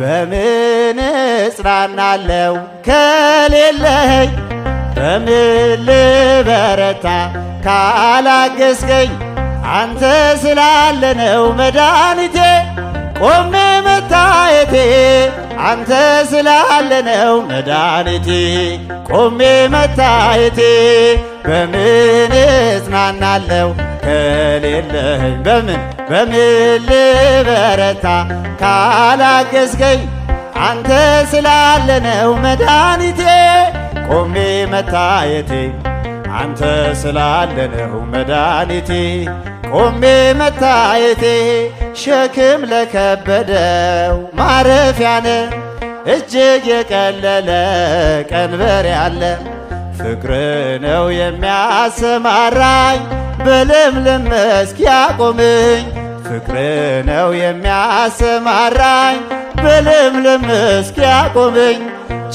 በምን እጽናናለው ከሌለኸኝ? በምን ልበረታ ካላገዝከኝ? አንተ ስላለ ነው መድኃኒቴ ቆሜ መታየቴ። አንተ ስላለ ነው መድኃኒቴ ቆሜ መታየቴ። በምን እጽናናለው ከሌለኸኝ? በምን ልበረታ ካላገዝከኝ? አንተ ስላለ ነው መድኃኒቴ ቆሜ መታየቴ። አንተ ስላለ ነው መድኃኒቴ ቆሜ መታየቴ። ሸክም ለከበደው ማረፊያነ እጅግ የቀለለ ቀንበር ያለ ፍቅር ነው የሚያሰማራኝ በለምለም መስክ ያቆመኝ። ፍቅር ነው የሚያሰማራኝ በለምለም መስክ ያቆመኝ።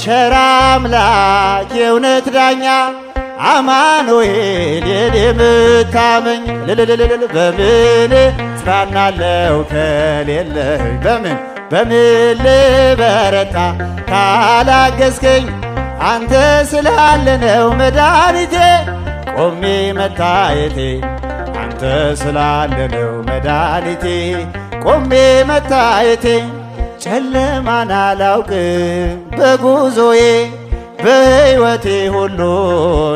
ቸር አምላክ የእውነት ዳኛ አማኑኤል የኔ መታመኝ። በምን እጽናናለው ከሌለኸኝ? በምን ልበረታ ካላገዝከኝ? አንተ ስላለ ነው መድኃኒቴ ቆሜ መታየቴ። አንተ ስላለ ነው መድኃኒቴ ቆሜ መታየቴ። ጨለማን አላውቅም በጉዞዬ በሕይወቴ ሁሉ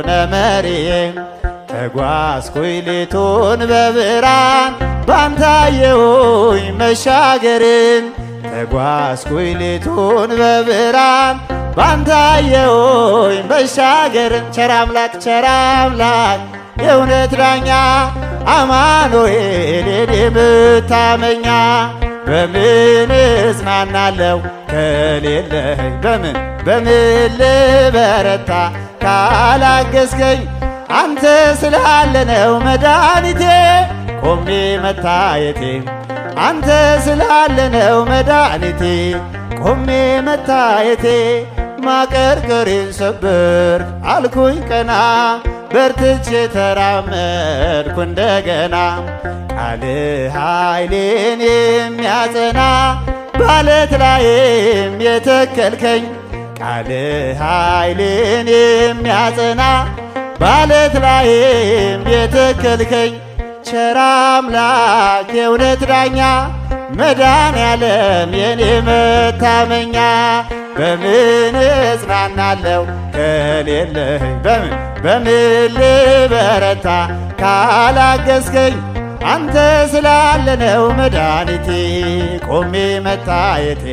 ነመሪዬ። ተጓዝኩኝ ሌቱን በብርሃን ባንታየሁኝ መሻገርን። ተጓዝኩኝ ሌቱን በብርሃን ባንታየሁኝ መሻገርን። ቸር አምላክ የእውነት ዳኛ አማኑኤል የኔ መታመኛ። በምን እጽናናለው ከሌለኸኝ? በምን ልበረታ ካላገዝከኝ? አንተ ስላለ ነው መድኃኒቴ ቆሜ መታየቴ። አንተ ስላለ ነው መድኃኒቴ ቆሜ መታየቴ። ማቀርቀሬን ሰበር አልኩኝ ቀና በርትቼ ተራመድኩ እንደገና። ቃልህ ኃይሌን የሚያጸና ባለት ላይም የተከልከኝ። ቃልህ ኃይሌን የሚያጸና ባለት ላይም የተከልከኝ። ቸር አምላክ የእውነት ዳኛ መድኃኔዓለም የኔ መታመኛ። በምን እጽናናለው ከሌለኸኝ? በምን ልበረታ ካላገዝከኝ? አንተ ስላለ ነው መድኃኒቴ ቆሜ መታየቴ።